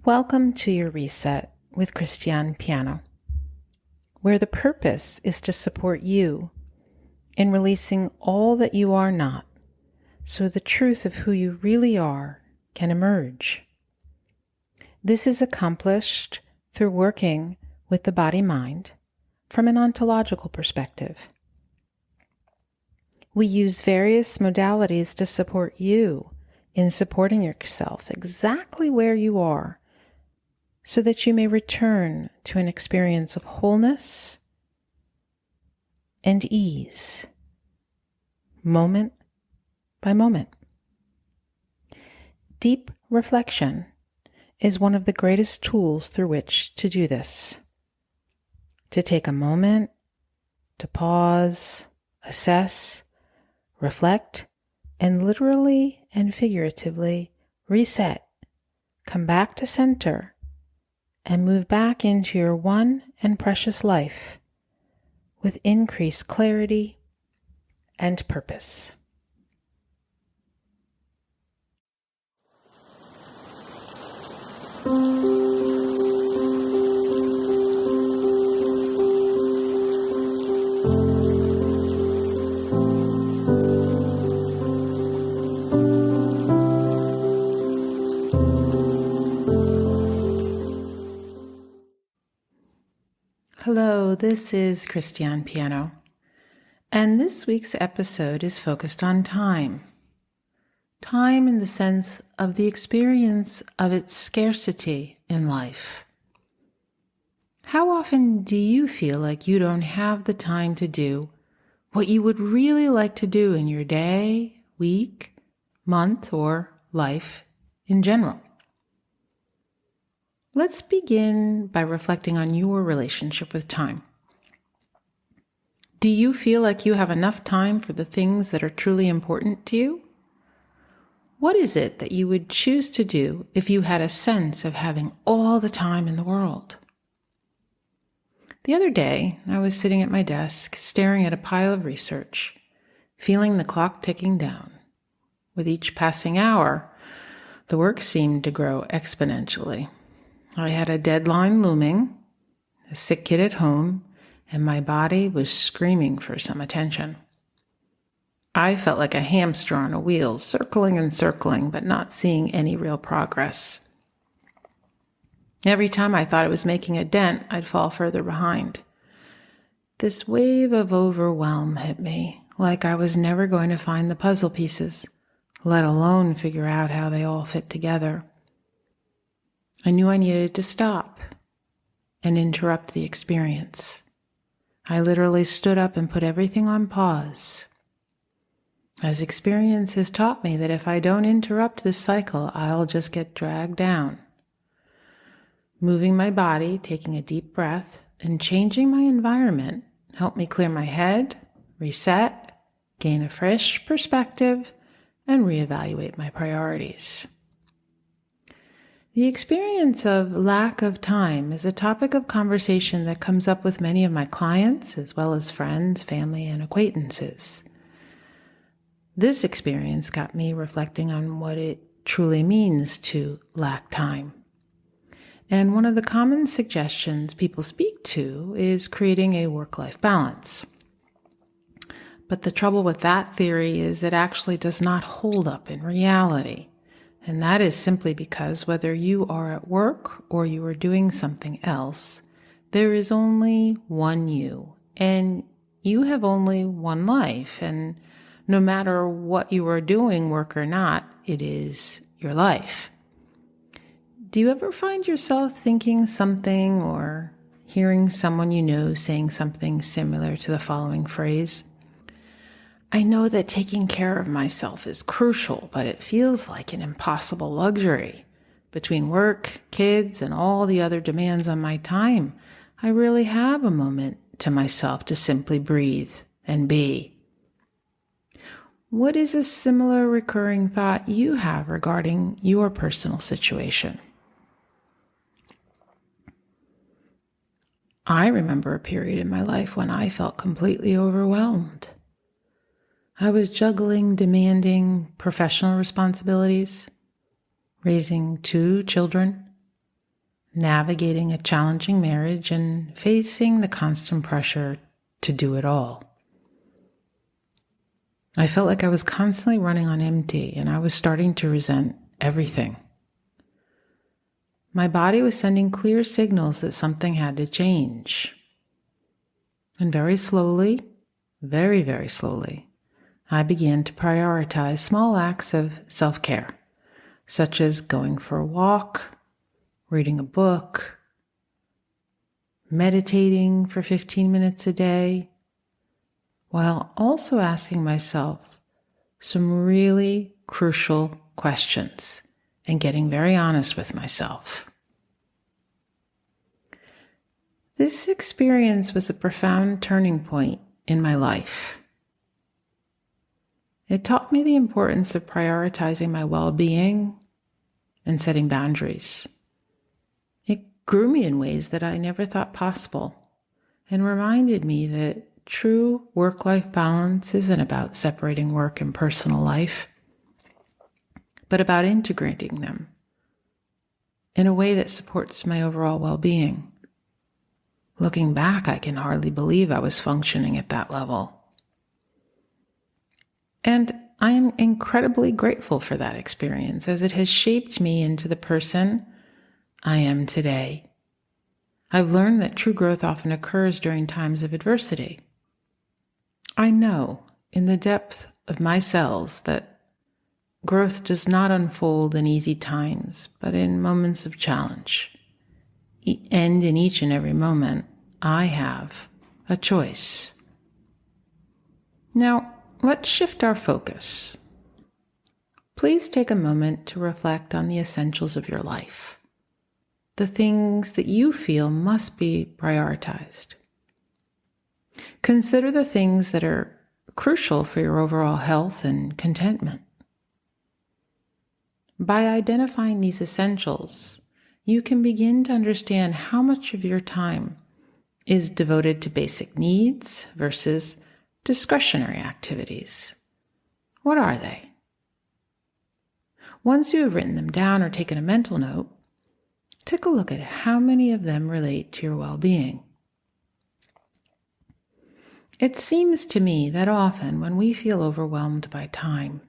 Welcome to your reset with Christiane Piano, where the purpose is to support you in releasing all that you are not, so the truth of who you really are can emerge. This is accomplished through working with the BodyMind from an ontological perspective. We use various modalities to support you in supporting yourself exactly where you are, so that you may return to an experience of wholeness and ease, moment by moment. Deep reflection is one of the greatest tools through which to do this. To take a moment, to pause, assess, reflect, and literally and figuratively reset, come back to center, and move back into your one and precious life with increased clarity and purpose. Hello, this is Christiane Piano, and this week's episode is focused on time. Time in the sense of the experience of its scarcity in life. How often do you feel like you don't have the time to do what you would really like to do in your day, week, month, or life in general? Let's begin by reflecting on your relationship with time. Do you feel like you have enough time for the things that are truly important to you? What is it that you would choose to do if you had a sense of having all the time in the world? The other day, I was sitting at my desk, staring at a pile of research, feeling the clock ticking down. With each passing hour, the work seemed to grow exponentially. I had a deadline looming, a sick kid at home, and my body was screaming for some attention. I felt like a hamster on a wheel, circling and circling, but not seeing any real progress. Every time I thought I was making a dent, I'd fall further behind. This wave of overwhelm hit me, like I was never going to find the puzzle pieces, let alone figure out how they all fit together. I knew I needed to stop and interrupt the experience. I literally stood up and put everything on pause. As experience has taught me that if I don't interrupt this cycle, I'll just get dragged down. Moving my body, taking a deep breath, and changing my environment helped me clear my head, reset, gain a fresh perspective, and reevaluate my priorities. The experience of lack of time is a topic of conversation that comes up with many of my clients, as well as friends, family, and acquaintances. This experience got me reflecting on what it truly means to lack time. And one of the common suggestions people speak to is creating a work-life balance. But the trouble with that theory is it actually does not hold up in reality. And that is simply because whether you are at work or you are doing something else, there is only one you, and you have only one life. And no matter what you are doing, work or not, it is your life. Do you ever find yourself thinking something or hearing someone you know saying something similar to the following phrase? I know that taking care of myself is crucial, but it feels like an impossible luxury. Between work, kids, and all the other demands on my time, I really have a moment to myself to simply breathe and be. What is a similar recurring thought you have regarding your personal situation? I remember a period in my life when I felt completely overwhelmed. I was juggling demanding professional responsibilities, raising 2 children, navigating a challenging marriage and facing the constant pressure to do it all. I felt like I was constantly running on empty, and I was starting to resent everything. My body was sending clear signals that something had to change. And very slowly, very, very slowly, I began to prioritize small acts of self-care, such as going for a walk, reading a book, meditating for 15 minutes a day, while also asking myself some really crucial questions and getting very honest with myself. This experience was a profound turning point in my life. It taught me the importance of prioritizing my well-being and setting boundaries. It grew me in ways that I never thought possible and reminded me that true work-life balance isn't about separating work and personal life, but about integrating them in a way that supports my overall well-being. Looking back, I can hardly believe I was functioning at that level. And I am incredibly grateful for that experience, as it has shaped me into the person I am today. I've learned that true growth often occurs during times of adversity. I know in the depth of my cells that growth does not unfold in easy times, but in moments of challenge. And in each and every moment, I have a choice. Now, let's shift our focus. Please take a moment to reflect on the essentials of your life, the things that you feel must be prioritized. Consider the things that are crucial for your overall health and contentment. By identifying these essentials, you can begin to understand how much of your time is devoted to basic needs versus discretionary activities. What are they? Once you have written them down or taken a mental note, take a look at how many of them relate to your well-being. It seems to me that often when we feel overwhelmed by time,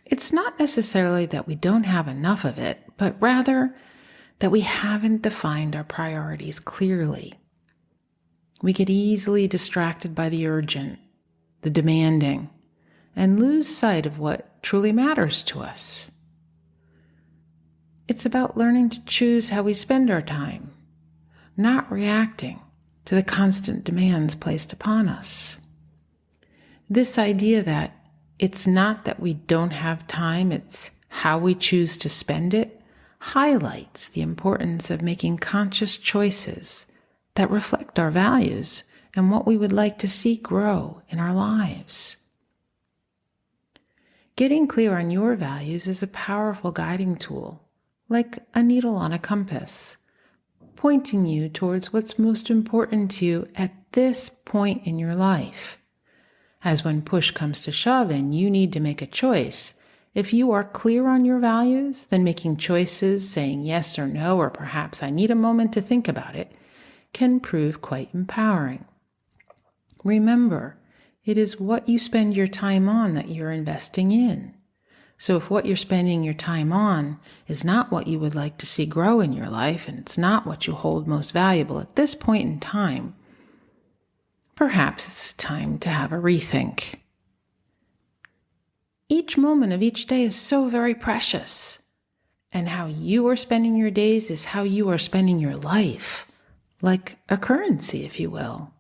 it's not necessarily that we don't have enough of it, but rather that we haven't defined our priorities clearly. We get easily distracted by the urgent, the demanding, and lose sight of what truly matters to us. It's about learning to choose how we spend our time, not reacting to the constant demands placed upon us. This idea that it's not that we don't have time, it's how we choose to spend it, highlights the importance of making conscious choices that reflect our values and what we would like to see grow in our lives. Getting clear on your values is a powerful guiding tool, like a needle on a compass, pointing you towards what's most important to you at this point in your life. As when push comes to shove and you need to make a choice, if you are clear on your values, then making choices, saying yes or no, or perhaps I need a moment to think about it, can prove quite empowering. Remember, it is what you spend your time on that you're investing in. So if what you're spending your time on is not what you would like to see grow in your life, and it's not what you hold most valuable at this point in time, perhaps it's time to have a rethink. Each moment of each day is so very precious, and how you are spending your days is how you are spending your life, like a currency, if you will.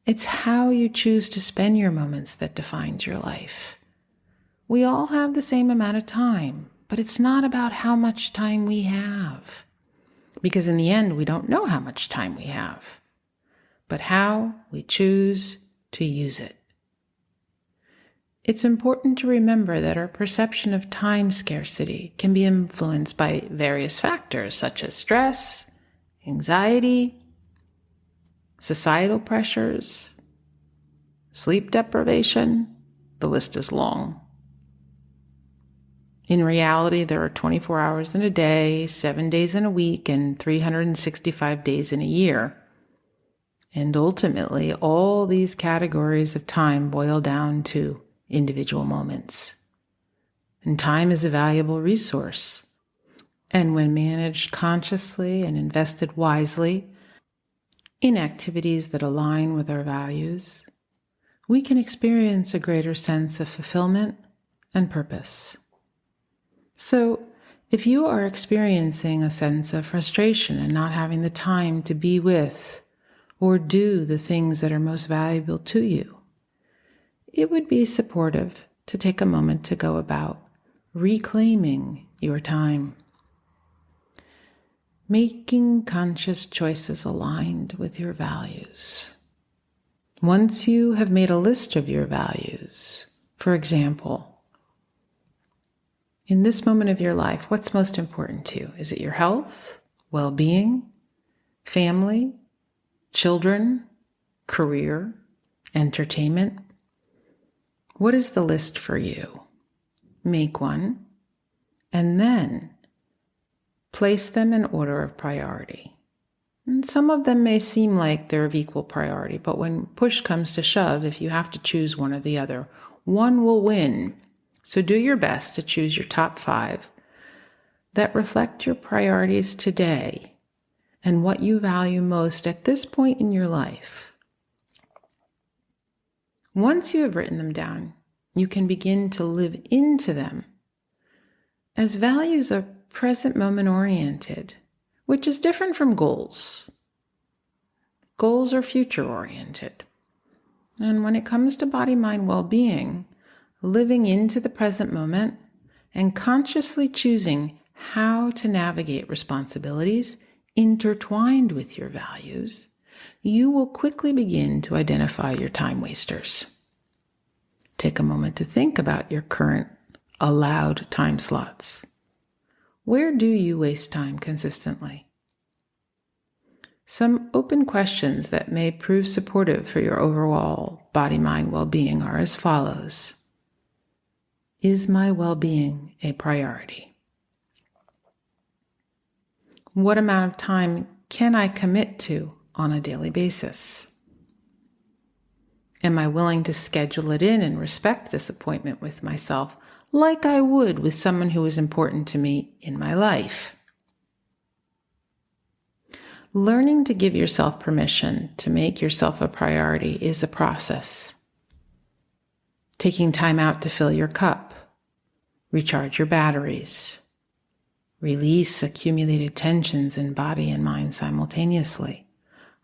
It's how you choose to spend your moments that defines your life. We all have the same amount of time, but it's not about how much time we have, because in the end, we don't know how much time we have, but how we choose to use it. It's important to remember that our perception of time scarcity can be influenced by various factors such as stress, anxiety, societal pressures, sleep deprivation. The list is long. In reality, there are 24 hours in a day, 7 days in a week, and 365 days in a year. And ultimately, all these categories of time boil down to individual moments. And time is a valuable resource. And when managed consciously and invested wisely in activities that align with our values, we can experience a greater sense of fulfillment and purpose. So, if you are experiencing a sense of frustration and not having the time to be with or do the things that are most valuable to you, it would be supportive to take a moment to go about reclaiming your time. Making conscious choices aligned with your values. Once you have made a list of your values, for example, in this moment of your life, what's most important to you? Is it your health, well-being, family, children, career, entertainment? What is the list for you? Make one, and then place them in order of priority. And some of them may seem like they're of equal priority, but when push comes to shove, if you have to choose one or the other, one will win. So do your best to choose your top 5 that reflect your priorities today and what you value most at this point in your life. Once you have written them down, you can begin to live into them, as values are present moment oriented, which is different from goals. Goals are future oriented. And when it comes to body-mind well-being, living into the present moment and consciously choosing how to navigate responsibilities intertwined with your values, you will quickly begin to identify your time wasters. Take a moment to think about your current allowed time slots. Where do you waste time consistently? Some open questions that may prove supportive for your overall body-mind well-being are as follows. Is my well-being a priority? What amount of time can I commit to on a daily basis? Am I willing to schedule it in and respect this appointment with myself like I would with someone who is important to me in my life? Learning to give yourself permission to make yourself a priority is a process. Taking time out to fill your cup, recharge your batteries, release accumulated tensions in body and mind simultaneously,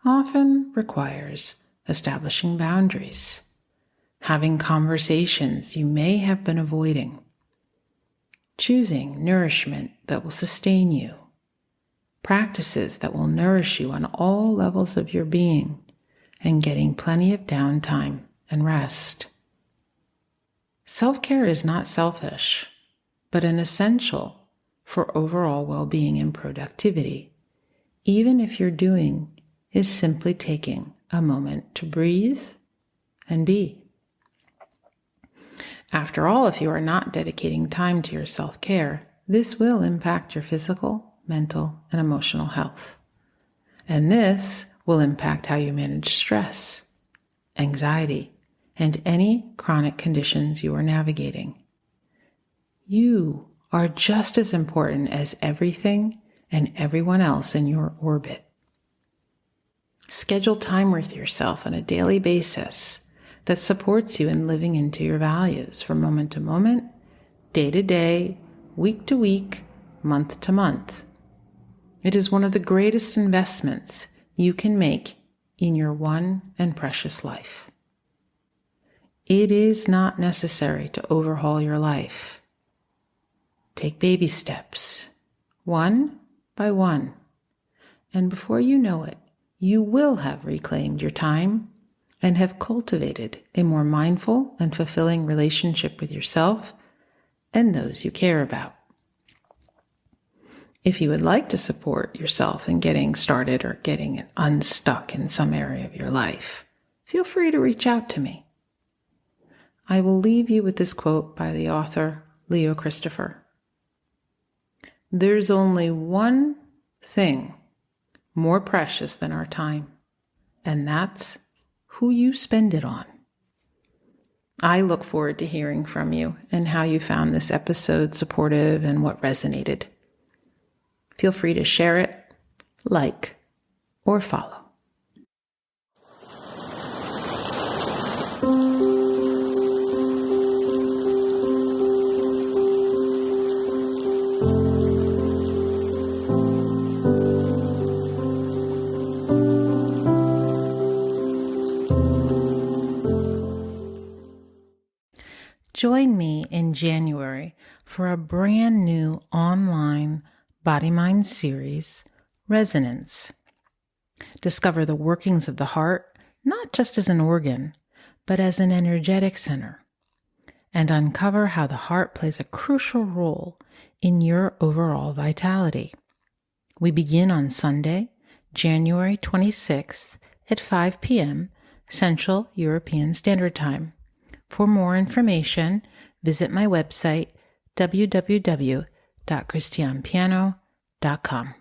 often requires establishing boundaries, having conversations you may have been avoiding, choosing nourishment that will sustain you, practices that will nourish you on all levels of your being, and getting plenty of downtime and rest. Self-care is not selfish, but an essential for overall well-being and productivity, even if your doing is simply taking a moment to breathe and be. After all, if you are not dedicating time to your self-care, this will impact your physical, mental, and emotional health. And this will impact how you manage stress, anxiety, and any chronic conditions you are navigating. You are just as important as everything and everyone else in your orbit. Schedule time with yourself on a daily basis that supports you in living into your values from moment to moment, day to day, week to week, month to month. It is one of the greatest investments you can make in your one and precious life. It is not necessary to overhaul your life. Take baby steps, one by one, and before you know it, you will have reclaimed your time and have cultivated a more mindful and fulfilling relationship with yourself and those you care about. If you would like to support yourself in getting started or getting unstuck in some area of your life, feel free to reach out to me. I will leave you with this quote by the author Leo Christopher. There's only one thing more precious than our time, and that's who you spend it on. I look forward to hearing from you and how you found this episode supportive and what resonated. Feel free to share it, like, or follow. Join me in January for a brand new online BodyMind series, Resonance. Discover the workings of the heart, not just as an organ, but as an energetic center, and uncover how the heart plays a crucial role in your overall vitality. We begin on Sunday, January 26th at 5 p.m. Central European Standard Time. For more information, visit my website, www.christianpiano.com.